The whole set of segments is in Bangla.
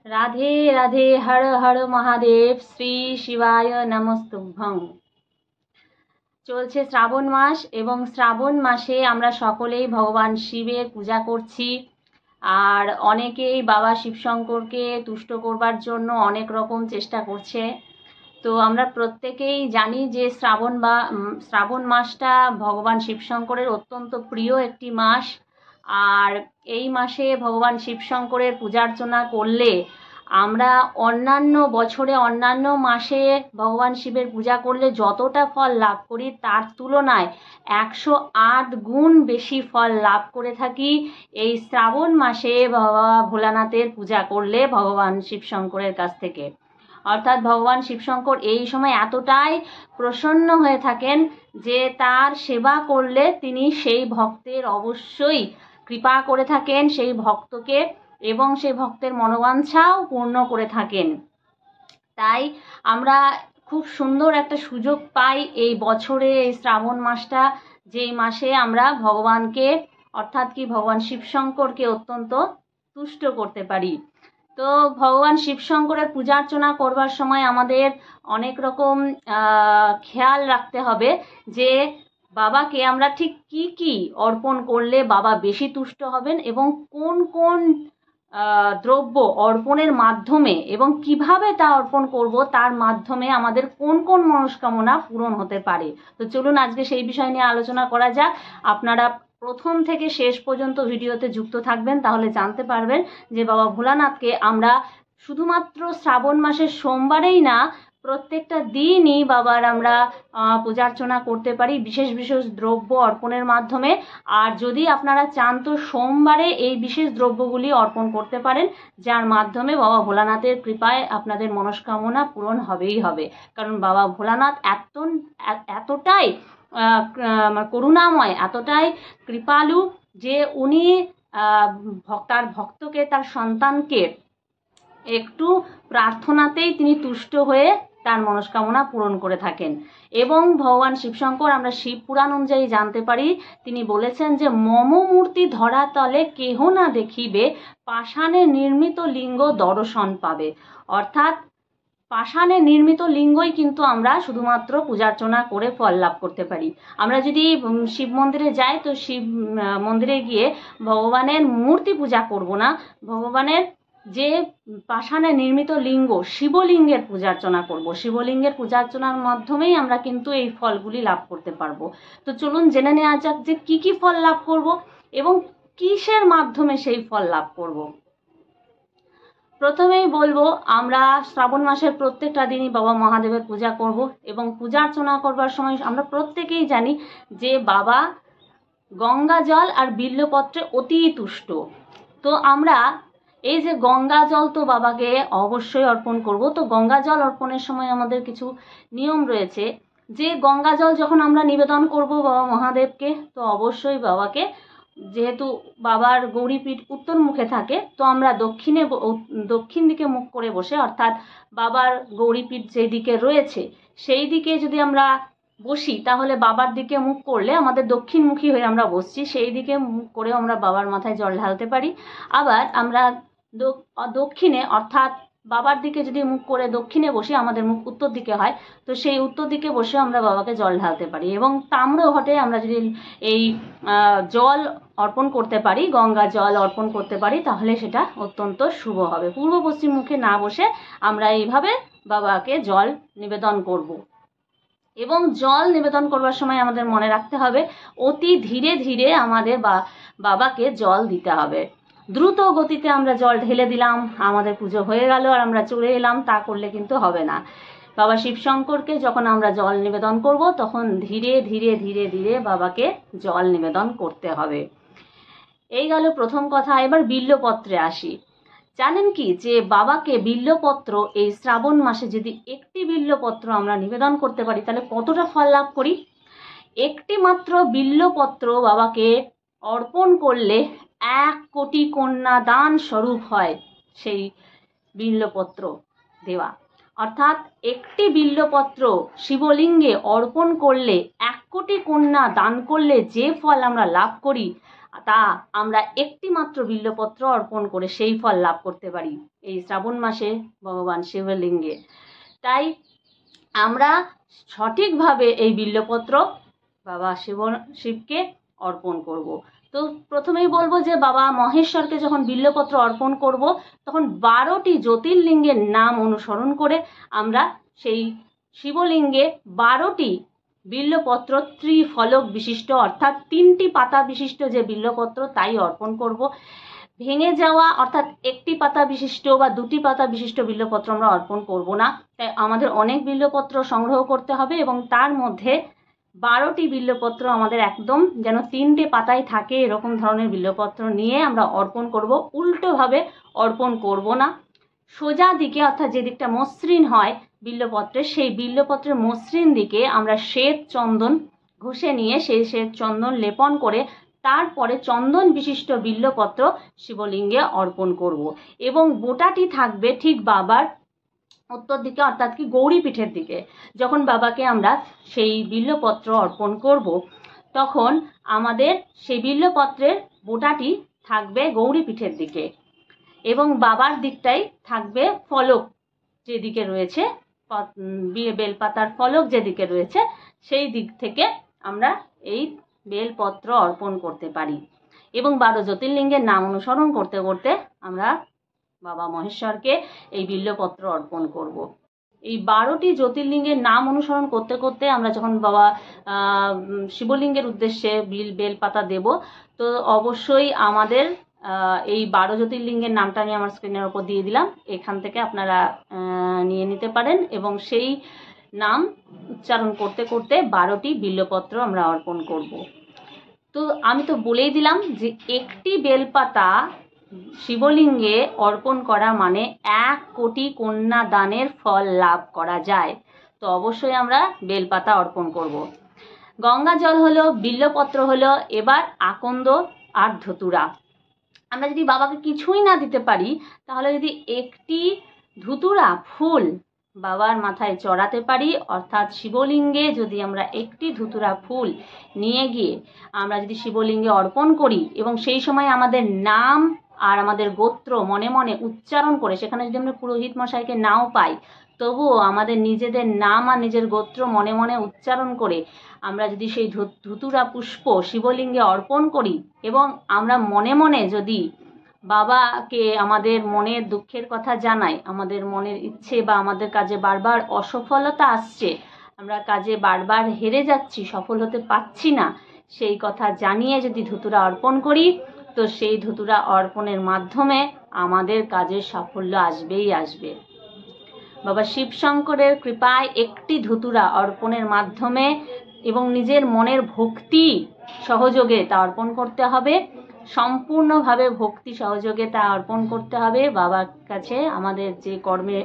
রাধে রাধে, হর হর মহাদেব, শ্রী শিবায় নমস্তুভ্যং। চলছে শ্রাবণ মাস এবং শ্রাবণ মাসে আমরা সকলেই ভগবান শিবের পূজা করছি। আর অনেকেই বাবা শিবশঙ্করকে তুষ্ট করবার জন্য অনেক রকম চেষ্টা করছে। তো আমরা প্রত্যেকেই জানি যে শ্রাবণ মাসটা ভগবান শিবশঙ্করের অত্যন্ত প্রিয় একটি মাস। আর এই মাসে ভগবান শিবশঙ্করের পূজা অর্চনা করলে আমরা অন্যান্য বছরে অন্যান্য মাসে ভগবান শিবের পূজা করলে যতটা ফল লাভ করি তার তুলনায় 108 গুণ বেশি ফল লাভ করে থাকি এই শ্রাবণ মাসে বাবা ভোলানাথের পূজা করলে ভগবান শিবশঙ্করের কাছ থেকে। অর্থাৎ ভগবান শিবশঙ্কর এই সময় এতটাই প্রসন্ন হয়ে থাকেন যে তার সেবা করলে তিনি সেই ভক্তের অবশ্যই কৃপা করে থাকেন সেই ভক্তকে, এবং সেই ভক্তের মনোবাঞ্ছাও পূর্ণ করে থাকেন। তাই আমরা খুব সুন্দর একটা সুযোগ পাই এই বছরে এই শ্রাবণ মাসটা, যেই মাসে আমরা ভগবানকে অর্থাৎ কি ভগবান শিবশঙ্করকে অত্যন্ত তুষ্ট করতে পারি। তো ভগবান শিবশঙ্করের পূজা অর্চনা করবার সময় আমাদের অনেক রকম খেয়াল রাখতে হবে যে বাবাকে আমরা ঠিক কি কি অর্পণ করলে বাবা বেশি তুষ্ট হবেন এবং কোন কোন দ্রব্য অর্পণের মাধ্যমে এবং কিভাবে তা অর্পণ করব তার মাধ্যমে আমাদের কোন কোন মনস্কামনা পূরণ হতে পারে। তো চলুন আজকে সেই বিষয় নিয়ে আলোচনা করা যাক। আপনারা প্রথম থেকে শেষ পর্যন্ত ভিডিওতে যুক্ত থাকবেন, তাহলে জানতে পারবেন যে বাবা ভোলানাথকে আমরা শুধুমাত্র শ্রাবণ মাসের সোমবারেই না, প্রত্যেকটা দিনই বাবার আমরা পূজা অর্চনা করতে পারি বিশেষ বিশেষ দ্রব্য অর্পণের মাধ্যমে। আর যদি আপনারা চান তো সোমবারে এই বিশেষ দ্রব্যগুলি অর্পণ করতে পারেন, যার মাধ্যমে বাবা ভোলানাথের কৃপায় আপনাদের মনস্কামনা পূরণ হবেই হবে। কারণ বাবা ভোলানাথ এতটাই করুণাময়, এতটাই কৃপালু যে উনি তার ভক্তকে, তার সন্তানকে একটু প্রার্থনাতেই তিনি তুষ্ট হয়ে তার মনস্কামনা পূরণ করে থাকেন। এবং ভগবান শিবশঙ্কর আমরা শিব পুরাণ অনুযায়ী জানতে পারি, তিনি বলেছেন যে মম মূর্তি ধরা তলে কেহ না দেখিবে, পাষাণে নির্মিত লিঙ্গ দর্শন পাবে। অর্থাৎ পাষাণে নির্মিত লিঙ্গই কিন্তু আমরা শুধুমাত্র পূজার্চনা করে ফল লাভ করতে পারি। আমরা যদি শিব মন্দিরে যাই তো শিব মন্দিরে গিয়ে ভগবানের মূর্তি পূজা করব না, ভগবানের যে পাষাণে নির্মিত লিঙ্গ শিবলিঙ্গের পূজার্চনা করব। শিবলিঙ্গের পূজার্চনার মাধ্যমেই আমরা কিন্তু এই ফলগুলি লাভ করতে পারবো। তো চলুন জেনে নেওয়া যাক যে কি কি ফল লাভ করব এবং কিসের মাধ্যমে সেই ফল লাভ করব। প্রথমেই বলবো, আমরা শ্রাবণ মাসের প্রত্যেকটা দিনই বাবা মহাদেবের পূজা করব এবং পূজা অর্চনা করবার সময় আমরা প্রত্যেকেই জানি যে বাবা গঙ্গা জল আর বিল্বপত্রে অতি তুষ্ট। তো আমরা এই যে গঙ্গা জল তো বাবাকে অবশ্যই অর্পণ করব। তো গঙ্গা জল অর্পণের সময় আমাদের কিছু নিয়ম রয়েছে যে গঙ্গা জল যখন আমরা নিবেদন করব বাবা মহাদেবকে, তো অবশ্যই বাবাকে, যেহেতু বাবার গৌরীপীঠ উত্তর মুখে থাকে, তো আমরা দক্ষিণ দিকে মুখ করে বসে, অর্থাৎ বাবার গৌরীপীঠ যে দিকে রয়েছে সেই দিকে যদি আমরা বসি তাহলে বাবার দিকে মুখ করলে আমাদের দক্ষিণমুখী হয়ে আমরা বসছি, সেই দিকে মুখ করেও আমরা বাবার মাথায় জল ঢালতে পারি। আবার আমরা দক্ষিণে অর্থাৎ বাবার দিকে যদি মুখ করে দক্ষিণে বসি, আমাদের মুখ উত্তর দিকে হয়, তো সেই উত্তর দিকে বসে আমরা বাবাকে জল ঢালতে পারি। এবং তাম্র ঘটে আমরা যদি এই জল অর্পণ করতে পারি, গঙ্গা জল অর্পণ করতে পারি, তাহলে সেটা অত্যন্ত শুভ হবে। পূর্ব পশ্চিম মুখে না বসে আমরা এইভাবে বাবাকে জল নিবেদন করব। এবং জল নিবেদন করবার সময় আমাদের মনে রাখতে হবে অতি ধীরে ধীরে আমাদের বাবাকে জল দিতে হবে। দ্রুত গতিতে আমরা জল ঢেলে দিলাম, আমাদের পুজো হয়ে গেল আর আমরা চলে এলাম, তা করলে কিন্তু হবে না। বাবা শিবশঙ্করকে যখন আমরা জল নিবেদন করব তখন ধীরে ধীরে ধীরে ধীরে বাবাকে জল নিবেদন করতে হবে। এই গেল প্রথম কথা। এবার বিল্বপত্রে আসি। জানেন কি যে বাবাকে বিল্বপত্র এই শ্রাবণ মাসে যদি একটি বিল্বপত্র আমরা নিবেদন করতে পারি তাহলে কতটা ফল লাভ করি। একটি মাত্র বিল্বপত্র বাবাকে অর্পণ করলে 1 কোটি কন্যা দান স্বরূপ হয় সেই বিল্বপত্র দেওয়া। অর্থাৎ একটি বিল্বপত্র শিবলিঙ্গে অর্পণ করলে 1 কোটি কন্যা দান করলে যে ফল আমরা লাভ করি, তা আমরা একটি মাত্র বিল্বপত্র অর্পণ করে সেই ফল লাভ করতে পারি এই শ্রাবণ মাসে ভগবান শিবলিঙ্গে। তাই আমরা সঠিকভাবে এই বিল্বপত্র বাবা শিবকে অর্পণ করব। তো প্রথমেই বলবো যে বাবা মহেশ্বরকে যখন বিল্বপত্র অর্পণ করব তখন 12টি জ্যোতির্লিঙ্গের নাম অনুসরণ করে আমরা সেই শিবলিঙ্গে 12টি বিল্বপত্র ত্রিফলক বিশিষ্ট অর্থাৎ 3টি পাতা বিশিষ্ট যে বিল্বপত্র তাই অর্পণ করব। ভেঙে যাওয়া অর্থাৎ একটি পাতা বিশিষ্ট বা 2টি পাতা বিশিষ্ট বিল্বপত্র আমরা অর্পণ করব না। তাই আমাদের অনেক বিল্বপত্র সংগ্রহ করতে হবে এবং তার মধ্যে 12টি বিল্বপত্র আমাদের একদম যেন 3টে পাতায় থাকে এরকম ধরনের বিল্বপত্র নিয়ে আমরা অর্পণ করব। উল্টোভাবে অর্পণ করব না, সোজা দিকে অর্থাৎ যে দিকটা মসৃণ হয় বিল্বপত্রের সেই বিল্বপত্রের মসৃণ দিকে আমরা শ্বেত চন্দন ঘষে নিয়ে সেই শ্বেত চন্দন লেপন করে তারপরে চন্দন বিশিষ্ট বিল্বপত্র শিবলিঙ্গে অর্পণ করব এবং বোটাটি থাকবে ঠিক বাবার উত্তর দিকে অর্থাৎ কি গৌরীপীঠের দিকে। যখন বাবাকে আমরা সেই বিল্বপত্র অর্পণ করব তখন আমাদের সেই বিল্বপত্রের বোটাটি থাকবে গৌরীপীঠের দিকে এবং বাবার দিকটাই থাকবে ফলক যেদিকে রয়েছে, বেলপাতার ফলক যেদিকে রয়েছে সেই দিক থেকে আমরা এই বেলপত্র অর্পণ করতে পারি এবং 12 জ্যোতির্লিঙ্গের নাম অনুসরণ করতে করতে আমরা বাবা মহেশ্বরকে এই বিল্বপত্র অর্পণ করব। এই 12টি জ্যোতির্লিঙ্গের নাম অনুসরণ করতে করতে আমরা যখন বাবা শিবলিঙ্গের উদ্দেশ্যে বেলপাতা দেব তো অবশ্যই আমাদের এই 12 জ্যোতির্লিঙ্গের নামটা আমি আমার স্ক্রিনের ওপর দিয়ে দিলাম, এখান থেকে আপনারা নিয়ে নিতে পারেন এবং সেই নাম উচ্চারণ করতে করতে 12টি বিল্বপত্র আমরা অর্পণ করব। তো আমি তো বলেই দিলাম যে একটি বেলপাতা শিবলিঙ্গে অর্পণ করা মানে 1 কোটি কন্যা দানের ফল লাভ করা যায়। তো অবশ্যই আমরা বেলপাতা অর্পণ করব। গঙ্গা জল হলো, বিল্বপত্র হলো, এবার আকন্দ আর ধতুরা। আমরা যদি বাবাকে কিছুই না দিতে পারি তাহলে যদি একটি ধুতুরা ফুল বাবার মাথায় চড়াতে পারি অর্থাৎ শিবলিঙ্গে যদি আমরা একটি ধুতুরা ফুল নিয়ে গিয়ে আমরা যদি শিবলিঙ্গে অর্পণ করি এবং সেই সময় আমাদের নাম আর আমাদের গোত্র মনে মনে উচ্চারণ করে, সেখানে যদি আমরা পুরোহিত মশাইকে নাও পাই তবুও আমাদের নিজেদের নাম আর নিজের গোত্র মনে মনে উচ্চারণ করে আমরা যদি সেই ধুতুরা পুষ্প শিবলিঙ্গে অর্পণ করি এবং আমরা মনে মনে যদি বাবাকে আমাদের মনের দুঃখের কথা জানাই, আমাদের মনের ইচ্ছে বা আমাদের কাজে বারবার অসফলতা আসছে, আমরা কাজে বারবার হেরে যাচ্ছি, সফল হতে পারছি না, সেই কথা জানিয়ে যদি ধুতুরা অর্পণ করি তো সেই ধুতুরা অর্পণের মাধ্যমে আমাদের কাজের সাফল্য আসবেই আসবে। বাবা শিবশঙ্করের কৃপায় একটি ধুতুরা অর্পণের মাধ্যমে এবং নিজের মনের ভক্তি সহযোগে তা অর্পণ করতে হবে, সম্পূর্ণভাবে ভক্তি সহযোগে তা অর্পণ করতে হবে বাবার কাছে। আমাদের যে কর্মে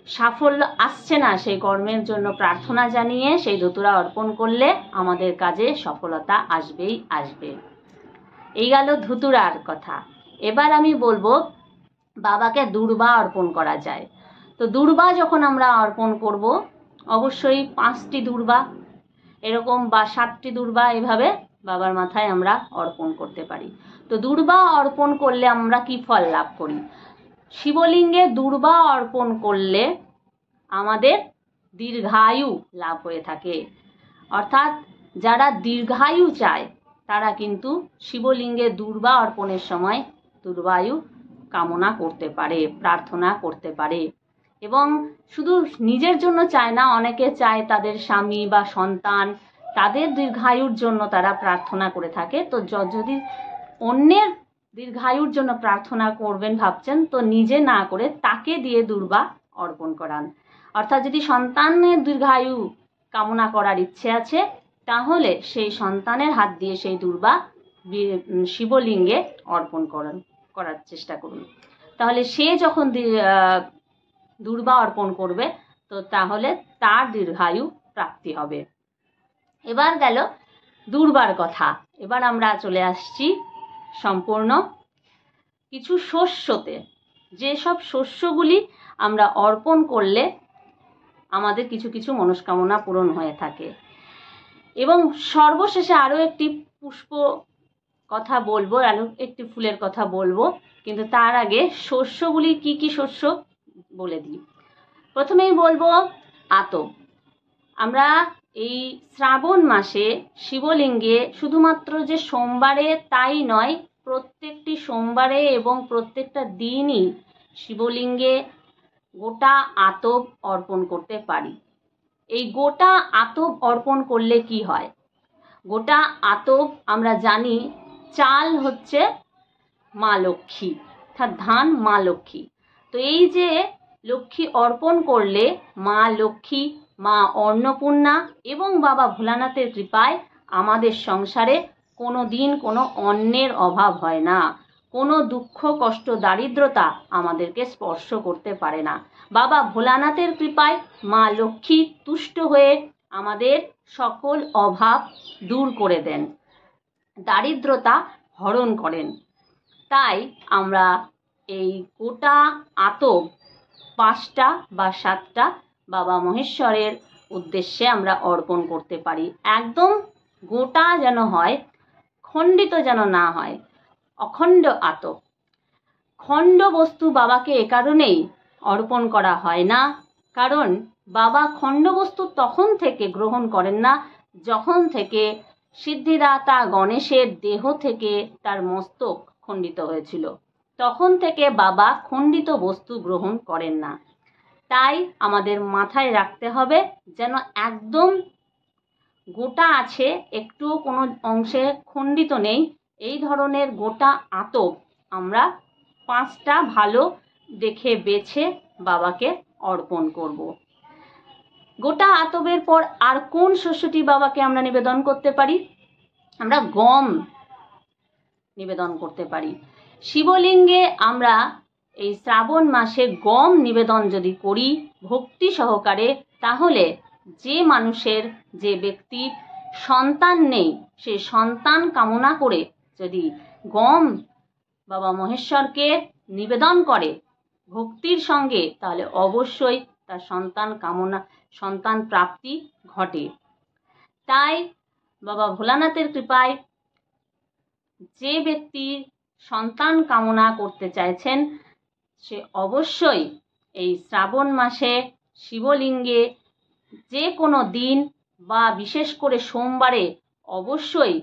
সাফল্য আসছে না সেই কর্মের জন্য প্রার্থনা জানিয়ে সেই ধুতুরা অর্পণ করলে আমাদের কাজে সফলতা আসবেই আসবে। এই গেল ধুতুরার কথা। এবার আমি বলবো বাবাকে দূর্বা অর্পণ করা যায়। তো দূর্বা যখন আমরা অর্পণ করব অবশ্যই 5টি দূর্বা এরকম বা 7টি দূর্বা এভাবে বাবার মাথায় আমরা অর্পণ করতে পারি। তো দূর্বা অর্পণ করলে আমরা কি ফল লাভ করি? শিবলিঙ্গে দূর্বা অর্পণ করলে আমাদের দীর্ঘায়ু লাভ হয়ে থাকে, অর্থাৎ যারা দীর্ঘায়ু চায় তারা কিন্তু শিবলিঙ্গে দূর্বা অর্পণের সময় দীর্ঘায়ু কামনা করতে পারে, প্রার্থনা করতে পারে এবং শুধু নিজের জন্য চায় না, অনেকে চায় তাদের স্বামী বা সন্তান তাদের দীর্ঘায়ুর জন্য তারা প্রার্থনা করে থাকে। তো যদি অন্যের দীর্ঘায়ুর জন্য প্রার্থনা করবেন ভাবছেন তো নিজে না করে তাকে দিয়ে দূর্বা অর্পণ করান। অর্থাৎ যদি সন্তানের দীর্ঘায়ু কামনা করার ইচ্ছে আছে তাহলে সেই সন্তানের হাত দিয়ে সেই দূর্বা শিবলিঙ্গে অর্পণ করার চেষ্টা করুন। তাহলে সে যখন দূর্বা অর্পণ করবে তো তাহলে তার দীর্ঘায়ু প্রাপ্তি হবে। এবার গেল দূর্বার কথা। এবার আমরা চলে আসছি সম্পূর্ণ কিছু শস্যতে, যেসব শস্যগুলি আমরা অর্পণ করলে আমাদের কিছু কিছু মনস্কামনা পূরণ হয়ে থাকে। এবং সর্বশেষে আরও একটি পুষ্প কথা বলবো, আরও একটি ফুলের কথা বলবো, কিন্তু তার আগে শস্যগুলি কি কি শস্য বলে দিই। প্রথমেই বলবো আতপ। আমরা এই শ্রাবণ মাসে শিবলিঙ্গে শুধুমাত্র যে সোমবারে তাই নয়, প্রত্যেকটি সোমবারে এবং প্রত্যেকটা দিনই শিবলিঙ্গে গোটা আতপ অর্পণ করতে পারি। এই গোটা আতপ অর্পণ করলে কি হয়? গোটা আতপ আমরা জানি চাল হচ্ছে মা লক্ষ্মী, অর্থাৎ ধান মা লক্ষ্মী। তো এই যে লক্ষ্মী অর্পণ করলে মা লক্ষ্মী, মা অন্নপূর্ণা এবং বাবা ভোলানাথের কৃপায় আমাদের সংসারে কোনো দিন কোনো অন্নের অভাব হয় না, কোনো দুঃখ কষ্ট দারিদ্রতা আমাদেরকে স্পর্শ করতে পারে না। বাবা ভোলানাথের কৃপায় মা লক্ষ্মী তুষ্ট হয়ে আমাদের সকল অভাব দূর করে দেন, দারিদ্রতা হরণ করেন। তাই আমরা এই গোটা আতপ 5টা বা 7টা বাবা মহেশ্বরের উদ্দেশ্যে আমরা অর্পণ করতে পারি। একদম গোটা যেন হয়, খণ্ডিত যেন না হয়, অখণ্ড আতপ। খণ্ড বস্তু বাবাকে এ কারণেই অর্পণ করা হয় না, কারণ বাবা খণ্ড বস্তু তখন থেকে গ্রহণ করেন না যখন থেকে সিদ্ধিদাতা গণেশের দেহ থেকে তার মস্তক খণ্ডিত হয়েছিল, তখন থেকে বাবা খণ্ডিত বস্তু গ্রহণ করেন না। তাই আমাদের মাথায় রাখতে হবে যেন একদম গোটা আছে, একটুও কোনো অংশে খণ্ডিত নেই, এই ধরনের গোটা আতপ আমরা 5টা ভালো দেখে বেছে বাবাকে অর্পণ করব। গোটা আতপের পর আর কোন শস্যটি বাবাকে আমরা নিবেদন করতে পারি? আমরা গম নিবেদন করতে পারি। শিবলিঙ্গে আমরা এই শ্রাবণ মাসে গম নিবেদন যদি করি ভক্তি সহকারে, তাহলে যে মানুষের, যে ব্যক্তির সন্তান নেই, সে সন্তান কামনা করে যদি গম বাবা মহেশ্বরকে নিবেদন করে ভক্তির সঙ্গে, তাহলে অবশ্যই তার সন্তান প্রাপ্তি ঘটে। তাই বাবা ভোলানাথের কৃপায় যে ব্যক্তি সন্তান কামনা করতে চাইছেন সে অবশ্যই এই শ্রাবণ মাসে শিবলিঙ্গে যে কোনো দিন বা বিশেষ করে সোমবারে অবশ্যই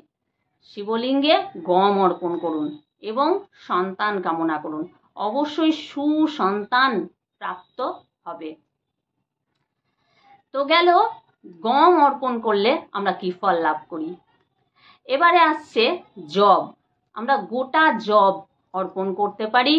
শিবলিঙ্গে গম অর্পণ করুন এবং সন্তান কামনা করুন, অবশ্যই সুসন্তান প্রাপ্ত হবে। তো গেল গম অর্পণ করলে আমরা কি ফল লাভ করি। এবারে আসছে জব। আমরা গোটা জব অর্পণ করতে পারি,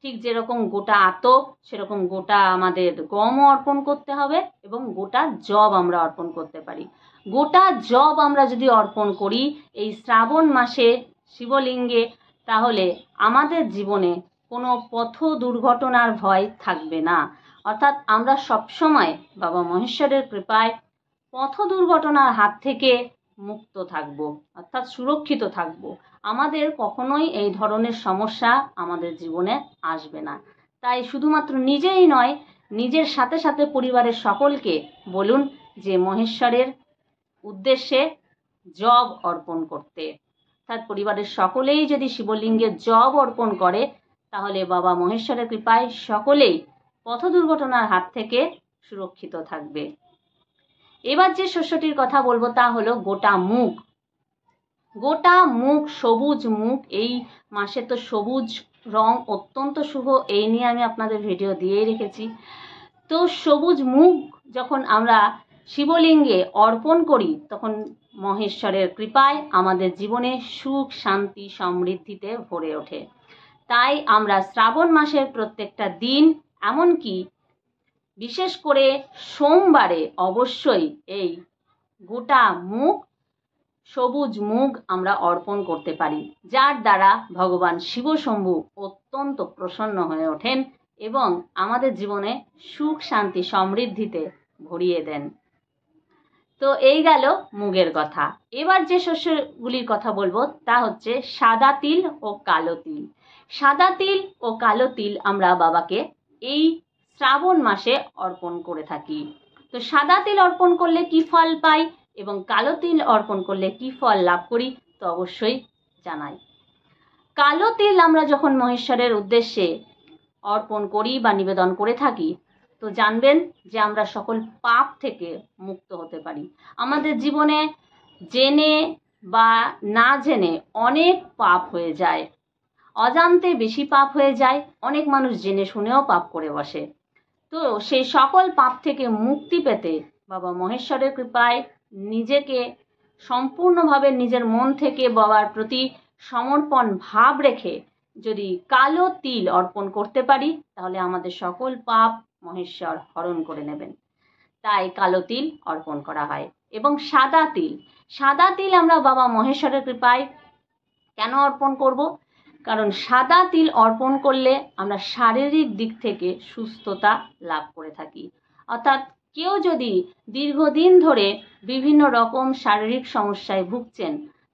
ঠিক যেরকম গোটা আতপ সেরকম গোটা আমাদের গমও অর্পণ করতে হবে এবং গোটা জব আমরা অর্পণ করতে পারি। গোটা জব আমরা যদি অর্পণ করি এই শ্রাবণ মাসে শিবলিঙ্গে, তাহলে আমাদের জীবনে কোনো পথ দুর্ঘটনার ভয় থাকবে না। অর্থাৎ আমরা সবসময় বাবা মহেশ্বরের কৃপায় পথ দুর্ঘটনার হাত থেকে মুক্ত থাকব, অর্থাৎ সুরক্ষিত থাকব। আমাদের কখনোই এই ধরনের সমস্যা আমাদের জীবনে আসবে না। তাই শুধুমাত্র নিজেই নয়, নিজের সাথে সাথে পরিবারের সকলকে বলুন যে মহেশ্বরের উদ্দেশ্যে জব অর্পণ করতে। অর্থাৎ পরিবারের সকলেই যদি শিবলিঙ্গে জব অর্পণ করে তাহলে বাবা মহেশ্বরের কৃপায় সকলেই পথ দুর্ঘটনার হাত থেকে সুরক্ষিত থাকবে। এবার যে শস্যটির কথা বলবো তা হলো গোটা মুগ। গোটা মুগ, সবুজ মুগ, এই মাসে তো সবুজ রং অত্যন্ত শুভ, এই নিয়ে আমি আপনাদের ভিডিও দিয়েই রেখেছি। তো সবুজ মুগ যখন আমরা শিবলিঙ্গে অর্পণ করি তখন মহেশ্বরের কৃপায় আমাদের জীবনে সুখ শান্তি সমৃদ্ধিতে ভরে ওঠে। তাই আমরা শ্রাবণ মাসের প্রত্যেকটা দিন, এমনকি বিশেষ করে সোমবারে অবশ্যই এই গোটা মুগ, সবুজ মুগ আমরা অর্পণ করতে পারি, যার দ্বারা ভগবান শিবশম্ভু অত্যন্ত প্রসন্ন হয়ে ওঠেন এবং আমাদের জীবনে সুখ শান্তি সমৃদ্ধিতে ভরিয়ে দেন। তো এই গেল মুগের কথা। এবার যে শস্যগুলির কথা বলবো তা হচ্ছে সাদা তিল ও কালো তিল। সাদা তিল ও কালো তিল আমরা বাবাকে এই শ্রাবণ মাসে অর্পণ করে থাকি। তো সাদা তিল অর্পণ করলে কি ফল পাই এবং কালো তিল অর্পণ করলে কি ফল লাভ করি তো অবশ্যই জানাই। কালো তিল আমরা যখন মহেশ্বরের উদ্দেশ্যে অর্পণ করি বা নিবেদন করে থাকি, তো জানবেন যে আমরা সকল পাপ থেকে মুক্ত হতে পারি। আমাদের জীবনে জেনে বা না জেনে অনেক পাপ হয়ে যায়, অজান্তে বেশি পাপ হয়ে যায়, অনেক মানুষ জেনে শুনেও পাপ করে বসে। তো সেই সকল পাপ থেকে মুক্তি পেতে বাবা মহেশ্বরের কৃপায় নিজেকে সম্পূর্ণভাবে নিজের মন থেকে বাবার প্রতি সমর্পণ ভাব রেখে যদি কালো তিল অর্পণ করতে পারি, তাহলে আমাদের সকল পাপ মহেশ্বর হরণ করে নেবেন। তাই কালো তিল অর্পণ করা হয়। এবং সাদা তিল আমরা বাবা মহেশ্বরের কৃপায় কেন অর্পণ করব? কারণ সাদা তিল অর্পণ করলে আমরা শারীরিক দিক থেকে সুস্থতা লাভ করে থাকি। অর্থাৎ কেউ যদি দীর্ঘদিন ধরে বিভিন্ন রকম শারীরিক সমস্যায় ভুগছেন,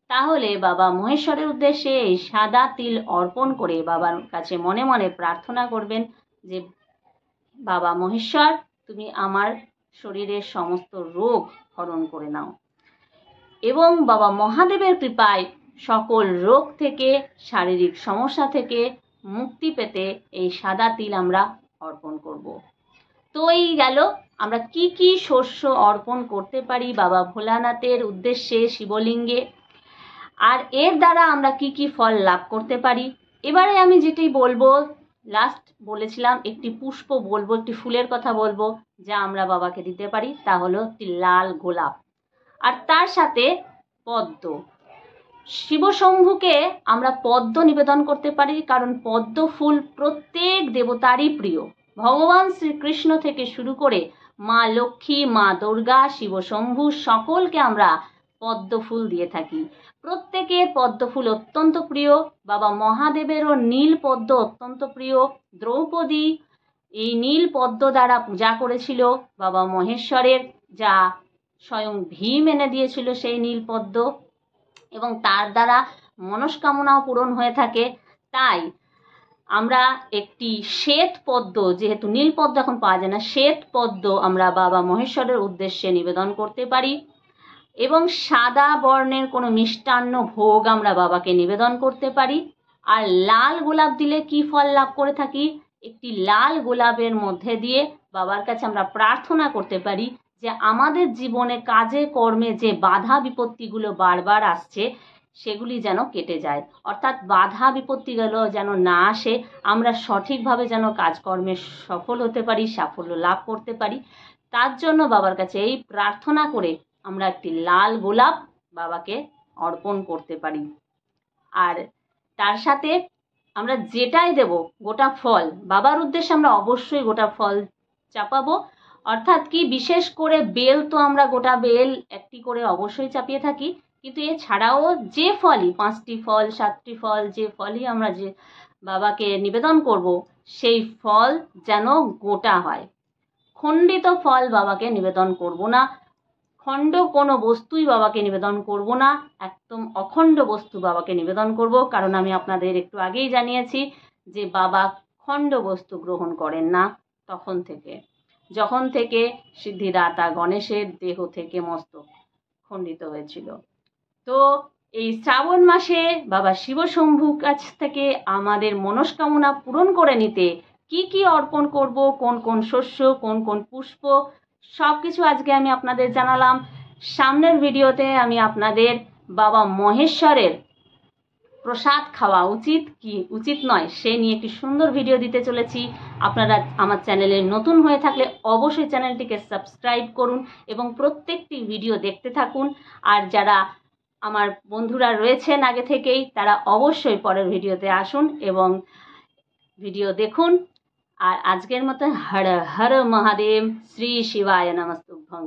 তাহলে বাবা মহেশ্বরের উদ্দেশ্যে এই সাদা তিল অর্পণ করে বাবার কাছে মনে মনে প্রার্থনা করবেন যে বাবা মহেশ্বর, তুমি আমার শরীরের সমস্ত রোগ হরণ করে নাও। এবং বাবা মহাদেবের কৃপায় সকল রোগ থেকে, শারীরিক সমস্যা থেকে মুক্তি পেতে এই সাদা তিল আমরা অর্পণ করব। তো এই গেল আমরা কি কি শস্য অর্পণ করতে পারি বাবা ভোলানাথের উদ্দেশ্যে শিবলিঙ্গে, আর এর দ্বারা আমরা কি কি ফল লাভ করতে পারি। এবারে আমি যেটি বলবো, লাস্ট বলেছিলাম একটি পুষ্প বলবো, একটি ফুলের কথা বলবো যা আমরা বাবাকে দিতে পারি, তা হলো একটি লাল গোলাপ, আর তার সাথে পদ্ম। শিবশম্ভুকে আমরা পদ্ম নিবেদন করতে পারি, কারণ পদ্ম ফুল প্রত্যেক দেবতারই প্রিয়। ভগবান শ্রীকৃষ্ণ থেকে শুরু করে মা লক্ষ্মী, মা দুর্গা, শিবশম্ভু সকলকে আমরা পদ্ম ফুল দিয়ে থাকি। প্রত্যেকের পদ্ম ফুল অত্যন্ত প্রিয়। বাবা মহাদেবেরও নীল পদ্ম অত্যন্ত প্রিয়। দ্রৌপদী এই নীল পদ্ম দ্বারা পূজা করেছিল বাবা মহেশ্বরের, যা স্বয়ং ভীম এনে দিয়েছিল সেই নীল পদ্ম, এবং তার দ্বারা মনস্কামনাও পূরণ হয়ে থাকে। তাই আমরা একটি শ্বেত পদ্ম, যেহেতু নীল পদ্ম এখন পাওয়া যায় না, শ্বেত পদ্ম আমরা বাবা মহেশ্বরের উদ্দেশ্যে নিবেদন করতে পারি। এবং সাদা বর্ণের কোনো মিষ্টান্ন ভোগ আমরা বাবাকে নিবেদন করতে পারি। আর লাল গোলাপ দিলে কি ফল লাভ করে থাকি? একটি লাল গোলাপের মধ্যে দিয়ে বাবার কাছে আমরা প্রার্থনা করতে পারি যে আমাদের জীবনে কাজে কর্মে যে বাধা বিপত্তিগুলো বারবার আসছে, সেগুলি যেন কেটে যায়। অর্থাৎ বাধা বিপত্তিগুলো যেন না আসে, আমরা সঠিকভাবে যেন কাজকর্মে সফল হতে পারি, সাফল্য লাভ করতে পারি। তার জন্য বাবার কাছে এই প্রার্থনা করে আমরা একটি লাল গোলাপ বাবাকে অর্পণ করতে পারি। আর তার সাথে আমরা যেটাই দেব, গোটা ফল বাবার উদ্দেশ্যে আমরা অবশ্যই গোটা ফল চাপাবো। অর্থাৎ কি, বিশেষ করে বেল তো আমরা গোটা বেল একটি করে অবশ্যই চাপিয়ে থাকি, কিন্তু এছাড়াও যে ফলই, 5টি ফল 7টি ফল, যে ফলই আমরা যে বাবাকে নিবেদন করব, সেই ফল যেন গোটা হয়। খণ্ডিত ফল বাবাকে নিবেদন করব না, খণ্ড কোনো বস্তুই বাবাকে নিবেদন করব না, একদম অখণ্ড বস্তু বাবাকে নিবেদন করব। কারণ আমি আপনাদের একটু আগেই জানিয়েছি যে বাবা খণ্ড বস্তু গ্রহণ করেন না যখন থেকে সিদ্ধিদাতা গণেশের দেহ থেকে মস্তক খণ্ডিত হয়েছিল। তো এই শ্রাবণ মাসে বাবা শিবশম্ভুর কাছ থেকে আমাদের মনস্কামনা পূরণ করে নিতে কি কি অর্পণ করব, কোন কোন শস্য, কোন কোন পুষ্প, সব কিছু আজকে আমি আপনাদের জানালাম। সামনের ভিডিওতে আমি আপনাদের বাবা মহেশ্বরের প্রসাদ খাওয়া উচিত কি উচিত নয় সে নিয়ে একটি সুন্দর ভিডিও দিতে চলেছি। আপনারা আমার চ্যানেলে নতুন হয়ে থাকলে অবশ্যই চ্যানেলটিকে সাবস্ক্রাইব করুন এবং প্রত্যেকটি ভিডিও দেখতে থাকুন। আর যারা আমার বন্ধুরা রয়েছেন আগে থেকেই, তারা অবশ্যই পরের ভিডিওতে আসুন এবং ভিডিও দেখুন। আর আজকের মতো হর হর মহাদেব, শ্রী শিবায় নমস্তুভ্যং।